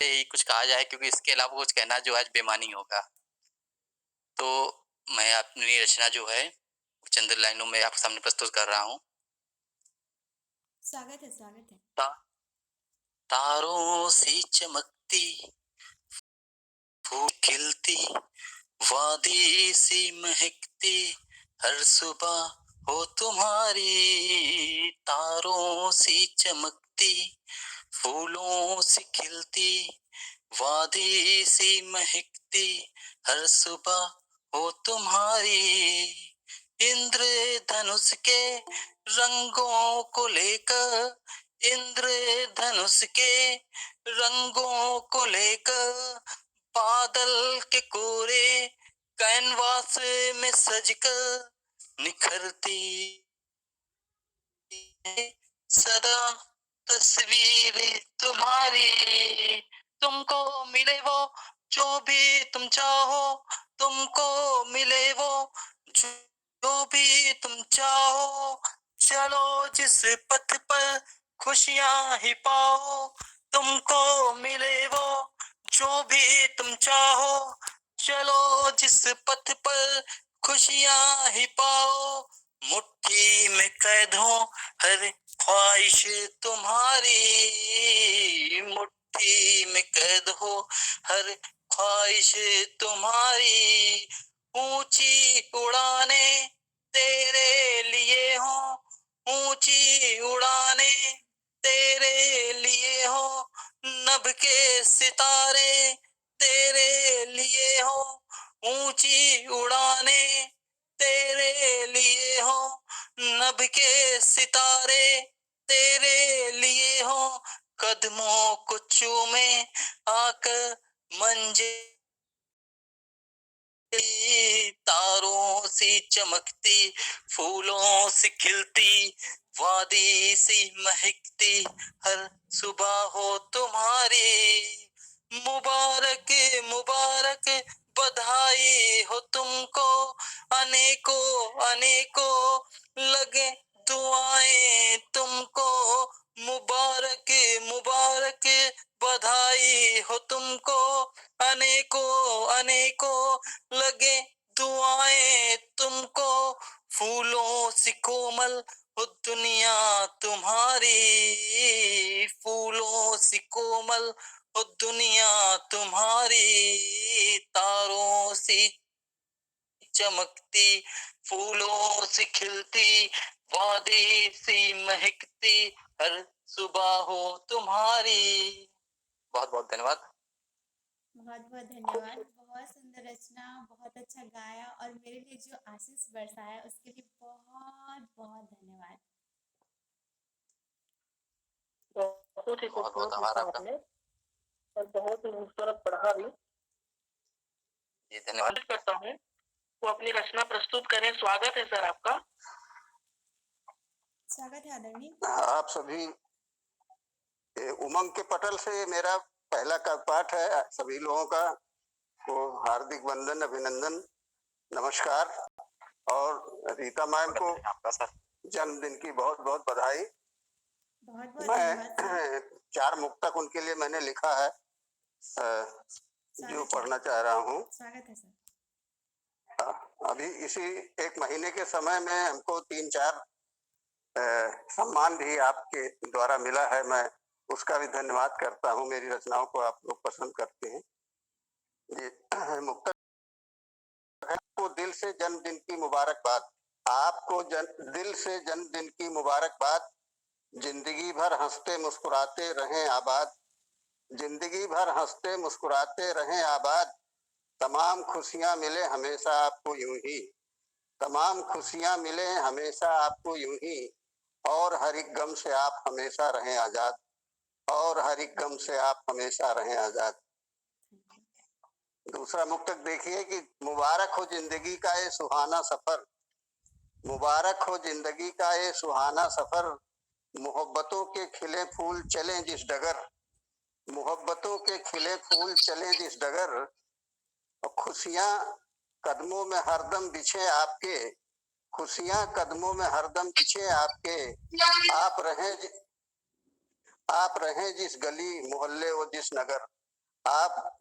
यही कुछ कहा जाए, क्योंकि इसके अलावा कुछ कहना जो आज बेईमानी होगा। तो मैं अपनी रचना जो है चंद लाइनों में आपके सामने प्रस्तुत कर रहा हूँ। स्वागत है, स्वागत है। ता, तारों सी चमकती, फूल खिलती, वादी सी महकती, हर सुबह हो तुम्हारी। तारों सी चमकती, फूलों सी खिलती, वादी सी महकती, हर सुबह हो तुम्हारी। इंद्रधनुष के रंगों को लेकर, इंद्रधनुष के रंगों को लेकर, बादल के कोरे कैनवास में सजकर निखरती सदा तस्वीर तुम्हारी। तुमको मिले वो जो भी तुम चाहो, तुमको मिले वो जो भी तुम चाहो, चलो जिस पथ पर खुशियां ही पाओ। तुमको मिले वो जो भी तुम चाहो, चलो जिस पथ पर खुशियां ही पाओ। मुट्ठी में कैद हो हर ख्वाहिश तुम्हारी, मुट्ठी में कैद हो हर ख्वाहिश तुम्हारी। ऊंची उड़ाने तेरे लिए हो, ऊंची उड़ाने तेरे लिए हो, नभ के सितारे तेरे लिए हो, ऊंची उड़ाने तेरे लिए हो, नभ के सितारे तेरे लिए हो। कदमों को चूमे आकर मंजिल, तारों सी चमकती, फूलों सी खिलती, वादी सी महकती, हर सुबह हो तुम्हारी। मुबारक मुबारक बधाई हो तुमको, अनेकों अनेकों लगे दुआएं तुमको। मुबारक मुबारक बधाई हो तुमको, अनेकों अनेकों लगे दुआएं तुमको। फूलों सी कोमल हो दुनिया तुम्हारी, फूलों सी कोमल हो दुनिया तुम्हारी। तारों सी चमकती, फूलों सी खिलती, वादी सी महकती, हर सुबह हो तुम्हारी। बहुत बहुत धन्यवाद। बहुत बहुत धन्यवाद। बहुत सुंदर रचना, बहुत अच्छा गाया और मेरे लिए जो आशीष बरसाया उसके लिए बहुत बहुत धन्यवाद। बहुत ही बहुत बहुत खूबसूरत आभार लिखा आपका। आपने और बहुत ही खूबसूरत पढ़ा भी। जी धन्यवाद। कोशिश करता हूँ वो अपनी रचना प्रस्तुत करें। स्वागत है सर आपका। स्वागत है आदरणीय। आप सभी उमंग के पटल से मेरा पहला का पाठ है। सभी लोगों का को हार्दिक वंदन, अभिनंदन, नमस्कार। और रीता मैम को आपका सर जन्मदिन की बहुत बहुत बधाई। बहुत बहुत धन्यवाद सर। मैं 4 मुक्तक उनके लिए मैंने लिखा है, जो पढ़ना चाह रहा हूँ। स्वागत है सर। अभी इसी 1 महीने के समय में हमको 3-4 सम्मान भी आपके द्वारा मिला है। मैं उसका भी धन्यवाद करता हूँ। मेरी रचनाओं को आप लोग पसंद करते हैं। ये मुक्तक आपको दिल से जन्मदिन की मुबारकबाद। आपको दिल से जन्मदिन की मुबारकबाद। जिंदगी भर हंसते मुस्कुराते रहें आबाद, जिंदगी भर हंसते मुस्कुराते रहें आबाद। तमाम खुशियां मिले हमेशा आपको यूं ही, तमाम खुशियां मिले हमेशा आपको यूं ही। और हर एक गम से आप हमेशा रहें आजाद, और हर एक गम से आप हमेशा रहें आजाद। दूसरा मुक्तक देखिए कि मुबारक हो जिंदगी का ये सुहाना सफर, मुबारक हो जिंदगी का ये सुहाना सफर। मोहब्बतों के खिले फूल चले जिस डगर, मोहब्बतों के खिले फूल चले जिस डगर। और खुशियां कदमों में हरदम बिछे आपके, खुशियां कदमों में हरदम बिछे आपके। आप रहें जिस गली मोहल्ले वो जिस नगर, आप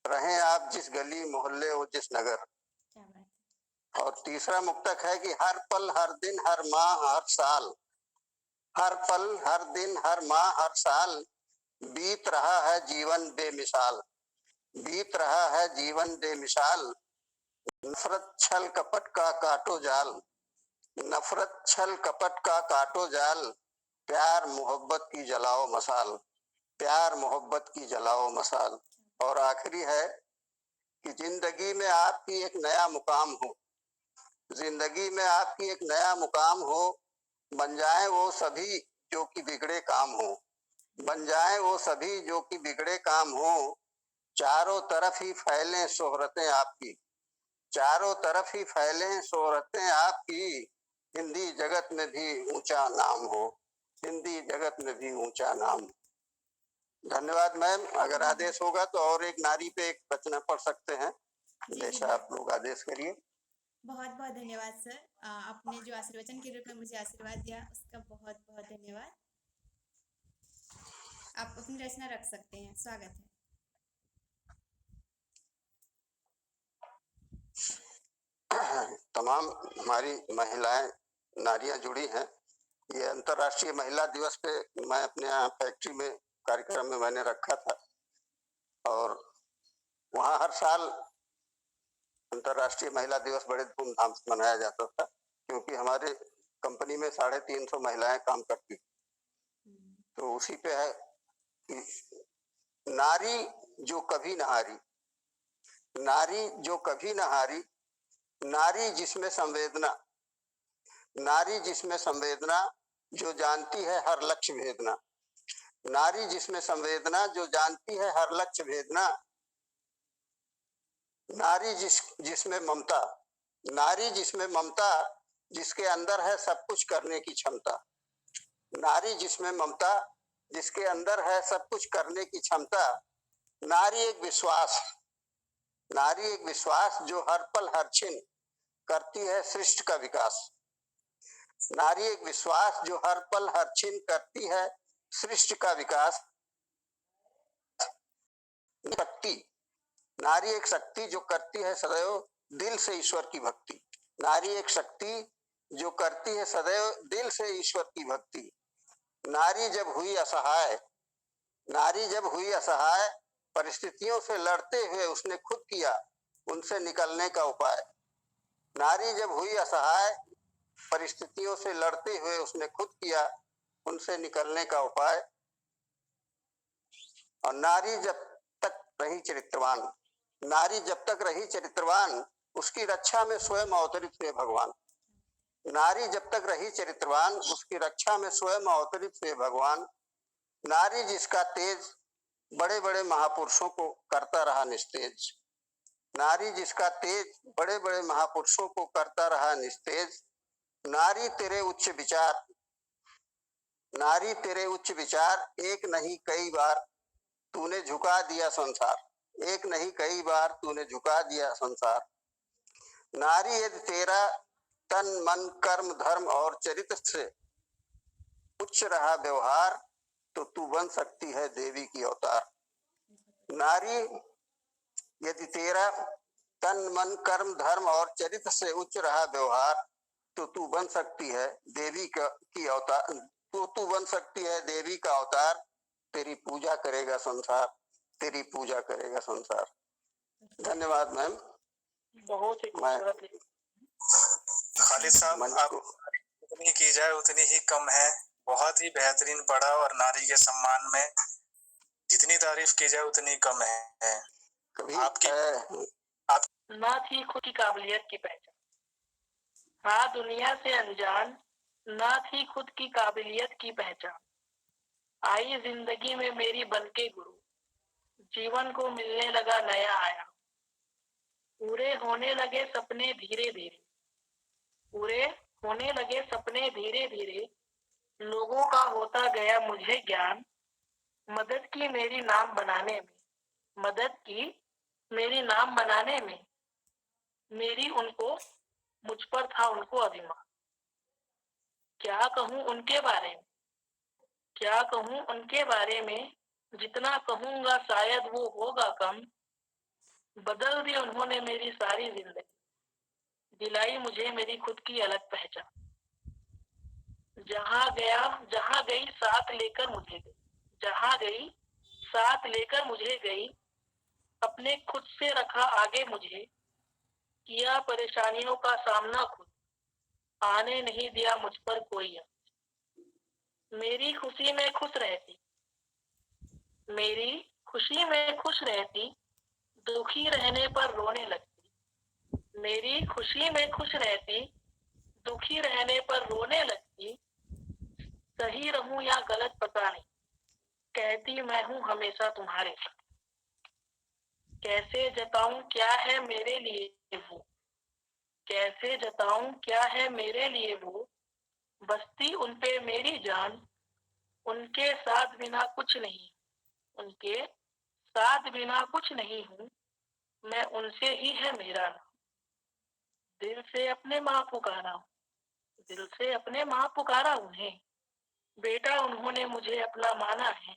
रहें आप जिस गली मोहल्ले और जिस नगर। क्या बात है। और तीसरा मुक्तक है कि हर पल हर दिन हर माह हर साल, हर पल हर दिन हर माह हर साल बीत रहा है जीवन बेमिसाल, बीत रहा है जीवन बेमिसाल। नफरत छल कपट का काटो जाल, नफरत छल कपट का काटो जाल, प्यार मोहब्बत की जलाओ मसाल, प्यार मोहब्बत की जलाओ मसाल। और आखिरी है कि जिंदगी में आपकी एक नया मुकाम हो, जिंदगी में आपकी एक नया मुकाम हो, बन जाए वो सभी जो कि बिगड़े काम हो, बन जाए वो सभी जो कि बिगड़े काम हो। चारों तरफ ही फैलें शोहरतें आपकी, चारों तरफ ही फैलें शोहरतें आपकी, हिंदी जगत में भी ऊंचा नाम हो, हिंदी जगत में भी ऊंचा नाम। धन्यवाद मैम। अगर आदेश होगा तो और एक नारी पे एक रचना पढ़ सकते हैं, जी जैसा जी, आप लोग आदेश करिए। बहुत बहुत धन्यवाद सर। आपने जो आशीर्वचन के रूप में मुझे आशीर्वाद दिया उसका बहुत बहुत धन्यवाद। आप अपनी रचना रख सकते हैं, स्वागत है। तमाम हमारी महिलाएं नारियां जुड़ी हैं। ये अंतर्राष्ट्रीय महिला दिवस पे मैं अपने यहाँ फैक्ट्री में कार्यक्रम में मैंने रखा था और वहाँ हर साल अंतर्राष्ट्रीय महिला दिवस बड़े धूमधाम से मनाया जाता था, क्योंकि हमारे कंपनी में 350 महिलाएं काम करती। तो उसी पे है कि नारी जो कभी न हारी, नारी जो कभी न हारी, नारी जिसमें संवेदना, नारी जिसमें संवेदना, जो जानती है हर लक्ष्य भेदना, नारी जिसमें संवेदना, जो जानती है हर लक्ष्य भेदना। नारी जिसमें ममता, नारी जिसमें ममता, जिसके अंदर है सब कुछ करने की क्षमता, नारी जिसमें ममता, जिसके अंदर है सब कुछ करने की क्षमता। नारी एक विश्वास, नारी एक विश्वास जो हर पल हर क्षण करती है सृष्टि का विकास, नारी एक विश्वास जो हर पल हर क्षण करती है सृष्टि का विकास। शक्ति, नारी एक शक्ति जो करती है सदैव दिल से ईश्वर की भक्ति, नारी एक शक्ति जो करती है सदैव दिल से ईश्वर की भक्ति। नारी जब हुई असहाय, नारी जब हुई असहाय, परिस्थितियों से लड़ते हुए उसने खुद किया उनसे निकलने का उपाय। नारी जब हुई असहाय, परिस्थितियों से लड़ते हुए उसने खुद किया उनसे निकलने का उपाय। और नारी जब तक रही चरित्रवान, नारी जब तक रही चरित्रवान, उसकी रक्षा में स्वयं अवतरित हुए भगवान। नारी जब तक रही चरित्रवान, उसकी रक्षा में स्वयं अवतरित हुए भगवान। नारी जिसका तेज बड़े बड़े महापुरुषों को करता रहा निस्तेज, नारी जिसका तेज बड़े बड़े महापुरुषों को करता रहा निस्तेज। नारी तेरे उच्च विचार, नारी तेरे उच्च विचार, एक नहीं कई बार तूने झुका दिया संसार, एक नहीं कई बार तूने झुका दिया संसार। नारी यदि तेरा तन मन कर्म धर्म और चरित्र से उच्च रहा व्यवहार, तो तू बन सकती है देवी की अवतार। नारी यदि तेरा तन मन कर्म धर्म और चरित्र से उच्च रहा व्यवहार, तो तू बन सकती है देवी की अवतार, तो तू बन सकती है देवी का अवतार। तेरी पूजा करेगा संसार, तेरी पूजा करेगा संसार। धन्यवाद मैम। बहुत ही मैं खूबसूरत। खालिद साहब, आप जितनी की जाए उतनी ही कम है। बहुत ही बेहतरीन पढ़ा और नारी के सम्मान में जितनी तारीफ की जाए उतनी कम है। आपकी ना थी खुद की काबिलियत की पहचान, हाँ दुनिया से अनजान, ना थी खुद की काबिलियत की पहचान। आई जिंदगी में मेरी बनके गुरु, जीवन को मिलने लगा नया आया। पूरे होने लगे सपने धीरे धीरे, पूरे होने लगे सपने धीरे धीरे। लोगों का होता गया मुझे ज्ञान, मदद की मेरी नाम बनाने में, मदद की मेरी नाम बनाने में। मेरी उनको, मुझ पर था उनको अभिमान। क्या कहूँ उनके बारे में, क्या कहूँ उनके बारे में। जितना कहूंगा शायद वो होगा कम। बदल दी उन्होंने मेरी सारी जिंदगी, दिलाई मुझे मेरी खुद की अलग पहचान। जहां गया जहां गई साथ लेकर मुझे गई, जहां गई साथ लेकर मुझे गई। अपने खुद से रखा आगे मुझे, किया परेशानियों का सामना खुद, आने नहीं दिया मुझ पर कोई आँच। मेरी खुशी में खुश रहती, मेरी खुशी में खुश रहती, दुखी रहने पर रोने लगती। मेरी खुशी में खुश रहती, दुखी रहने पर रोने लगती। सही रहूं या गलत पता नहीं, कहती मैं हूं हमेशा तुम्हारे साथ। कैसे जताऊं क्या है मेरे लिए वो, कैसे जताऊं क्या है मेरे लिए वो। बसती उन पे मेरी जान, उनके साथ बिना कुछ नहीं, उनके साथ बिना कुछ नहीं हूँ। मैं उनसे ही है मेरा नाम, दिल से अपने माँ पुकारा हूँ, दिल से अपने माँ पुकारा उन्हें। बेटा उन्होंने मुझे अपना माना है,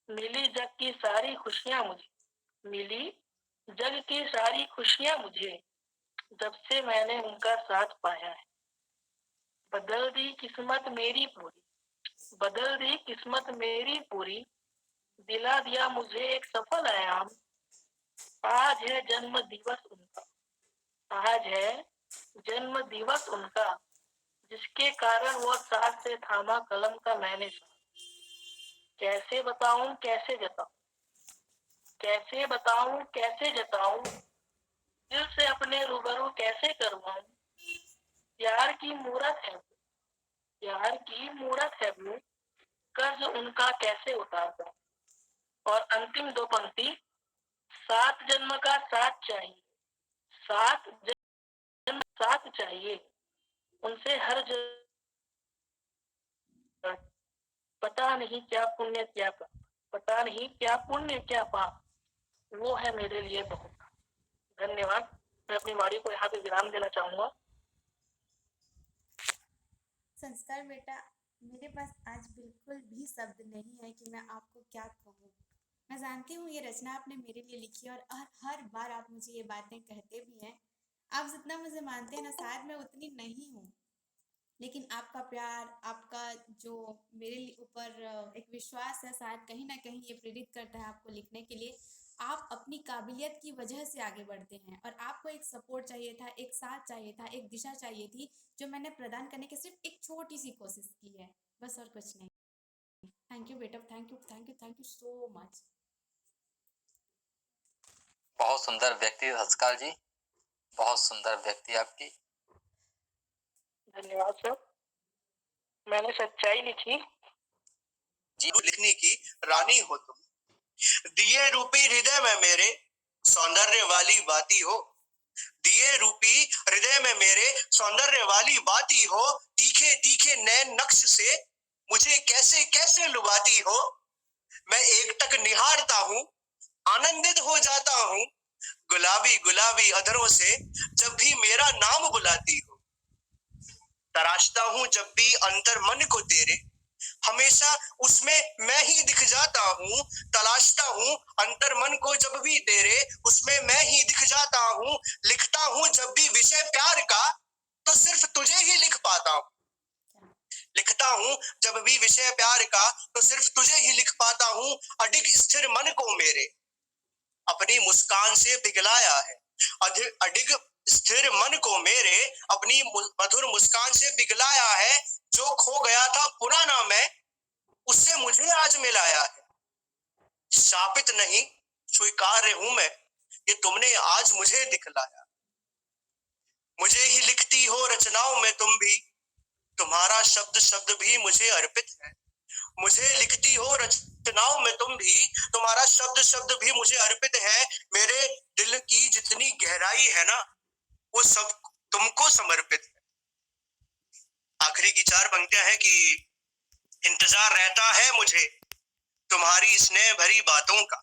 मिली जग की सारी खुशियाँ मुझे, मिली जग की सारी खुशियाँ मुझे, जब से मैंने उनका साथ पाया है। बदल दी किस्मत मेरी पूरी, बदल दी किस्मत मेरी पूरी, दिला दिया मुझे एक सफल आयाम। आज है जन्म दिवस उनका, आज है जन्म दिवस उनका, जिसके कारण वो साथ से थामा कलम का मैंने साथ। कैसे बताऊं कैसे जताऊं, कैसे बताऊं कैसे जताऊं, दिल से अपने रूबरू कैसे करवाऊं। प्यार की मूरत है, प्यार की मूरत है वो, कर्ज उनका कैसे उतारता। और अंतिम दो पंक्ति, 7 जन्म का साथ चाहिए, 7 जन्म साथ चाहिए, उनसे हर जन्म। पता नहीं क्या पुण्य क्या पाप, पता नहीं क्या पुण्य क्या पाप, वो है मेरे लिए बहुत। धन्यवाद। मैं अपनी वाणी को यहाँ पे विराम देना चाहूंगा। संस्कार बेटा, मेरे पास आज बिल्कुल भी शब्द नहीं है कि मैं आपको क्या कहूँ। मैं जानती हूँ ये रचना आपने मेरे लिए लिखी है और हर बार आप मुझे ये बातें कहते भी हैं। आप जितना मुझे मानते हैं ना, शायद मैं उतनी नहीं हूँ, लेकिन आपका प्यार, आपका जो मेरे ऊपर एक विश्वास है, शायद कहीं ना कहीं ये प्रेरित करता है आपको लिखने के लिए। आप अपनी काबिलियत की वजह से आगे बढ़ते हैं और आपको एक सपोर्ट चाहिए था, एक साथ चाहिए था, एक दिशा चाहिए थी, जो मैंने प्रदान करने की सिर्फ एक छोटी सी कोशिश की है, बस और कुछ नहीं। थैंक यू बेटा, thank you thank you thank you so much. बहुत सुंदर व्यक्ति हंसकाल जी, बहुत सुंदर व्यक्ति आपकी। धन्यवाद सर। मैंने सच्चाई लिखी। जी लिखने की रानी हो तुम, दिए रूपी हृदय में मेरे सौंदर्य वाली बाती हो, दिए रूपी हृदय में मेरे सौंदर्य वाली बाती हो। तीखे तीखे नैन नक्श से मुझे कैसे कैसे लुभाती हो। मैं एकटक निहारता हूँ, आनंदित हो जाता हूँ, गुलाबी गुलाबी अधरों से जब भी मेरा नाम बुलाती हो। तराशता हूँ जब भी अंतर मन को तेरे, हमेशा उसमें मैं ही दिख जाता हूँ। तलाशता हूँ अंतर मन को जब भी तेरे, उसमें मैं ही दिख जाता हूँ। लिखता हूँ जब भी विषय प्यार का, तो सिर्फ तुझे ही लिख पाता हूँ। लिखता हूँ जब भी विषय प्यार का, तो सिर्फ तुझे ही लिख पाता हूँ। अडिग स्थिर मन को मेरे अपनी मुस्कान से पिघलाया है, अडिग स्थिर मन को मेरे अपनी मधुर मुस्कान से पिघलाया है। जो खो गया था पुराना मैं, उससे मुझे आज मिलाया है। शापित नहीं स्वीकार्य हूं मैं, ये तुमने आज मुझे दिखलाया। मुझे ही लिखती हो रचनाओं में तुम भी, तुम्हारा शब्द शब्द भी मुझे अर्पित है। मुझे लिखती हो रचनाओं में तुम भी, तुम्हारा शब्द शब्द भी मुझे अर्पित है। मेरे दिल की जितनी गहराई है ना, वो सब तुमको समर्पित है। आखिरी की 4 पंक्तियां हैं कि इंतजार रहता है मुझे तुम्हारी स्नेह भरी बातों का,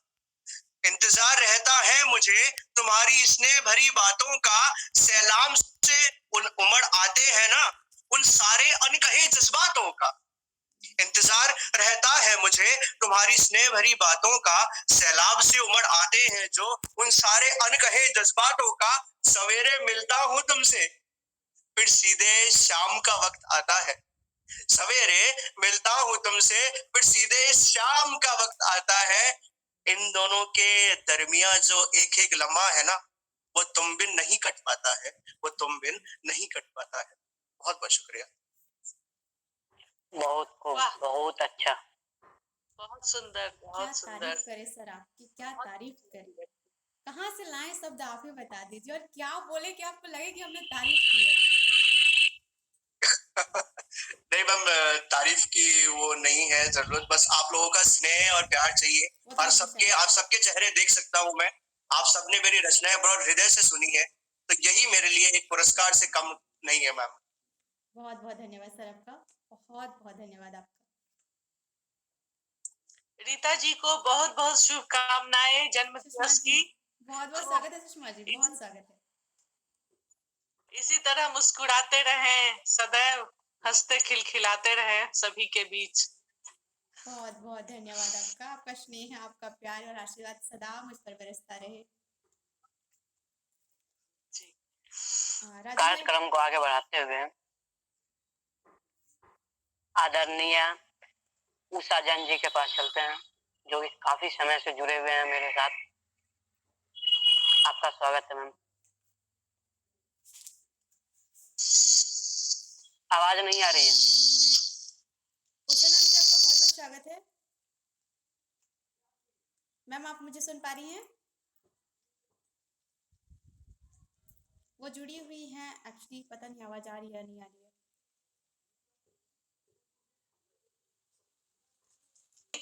इंतजार रहता है मुझे तुम्हारी स्नेह भरी बातों का। सैलाब से उमड़ आते हैं ना उन सारे अनकहे जज्बातों का। इंतजार रहता है मुझे तुम्हारी स्नेह भरी बातों का, सैलाब से उमड़ आते हैं जो उन सारे अनकहे जज्बातों का। सवेरे मिलता हूँ तुमसे फिर सीधे शाम का वक्त आता है, सवेरे मिलता हूँ तुमसे फिर सीधे शाम का वक्त आता है। इन दोनों के दरमिया जो एक एक लम्हा है ना, वो तुम बिन नहीं कट पाता है, वो तुम बिन नहीं कट पाता है। बहुत बहुत शुक्रिया। बहुत खूब, वाह। बहुत अच्छा। बहुत सुंदर, क्या बहुत सुंदर। तारीफ करे सर आपकी, क्या तारीफ करे। कहाँ से लाए शब्द आप ही बता दीजिए, और क्या बोले कि आपको लगे कि हमने तारीफ की है। नहीं मैम, तारीफ की वो नहीं है जरूरत, बस आप लोगों का स्नेह और प्यार चाहिए। वो तो और हमेशा है। आप सबके चेहरे देख सकता हूँ मैं। आप सबने मेरी रचनाएं बहुत हृदय से सुनी है, तो यही मेरे लिए एक पुरस्कार से कम नहीं है मैम। बहुत बहुत धन्यवाद सर आपका, बहुत बहुत धन्यवाद आपका। रीता जी को बहुत बहुत शुभकामनाएं जन्म सुषमा दिवस जी, की। बहुत बहुत स्वागत है सुषमा जी, बहुत स्वागत है। इसी तरह मुस्कुराते रहें, सदैव हंसते खिलखिलाते रहें सभी के बीच। बहुत बहुत धन्यवाद आपका, आपका स्नेह, आपका प्यार और आशीर्वाद सदा मुझ पर बरसता रहे। जी। राजू भाई, कार्यक्रम को आगे बढ़ाते हुए आदरणीय उषा जैन जी के पास चलते हैं, जो कि काफी समय से जुड़े हुए हैं मेरे साथ। आपका स्वागत है मैम। आवाज नहीं आ रही है। उषा मैम जी, आपका बहुत बहुत स्वागत है। मैम आप मुझे सुन पा रही हैं? वो जुड़ी हुई हैं, एक्चुअली पता नहीं आवाज आ रही है या नहीं आ रही है।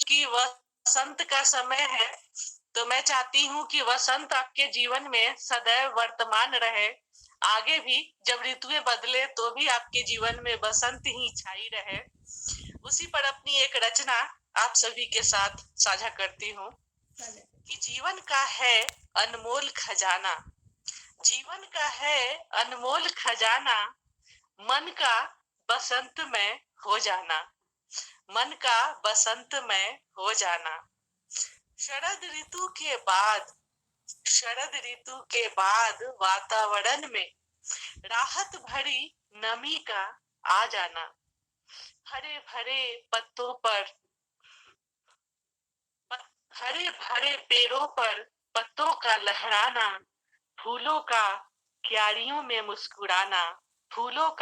कि वसंत का समय है, तो मैं चाहती हूँ कि वसंत आपके जीवन में सदैव वर्तमान रहे। आगे भी जब ऋतुएं बदले तो भी आपके जीवन में बसंत ही छाई रहे। उसी पर अपनी एक रचना आप सभी के साथ साझा करती हूँ कि जीवन का है अनमोल खजाना, जीवन का है अनमोल खजाना, मन का बसंत में हो जाना, मन का बसंत में हो जाना। शरद ऋतु के बाद, शरद ऋतु के बाद वातावरण में राहत भरी नमी का आ जाना, हरे भरे पत्तों पर, हरे भरे पेड़ों पर पत्तों का लहराना, फूलों का क्यारियों में मुस्कुराना, फूलों का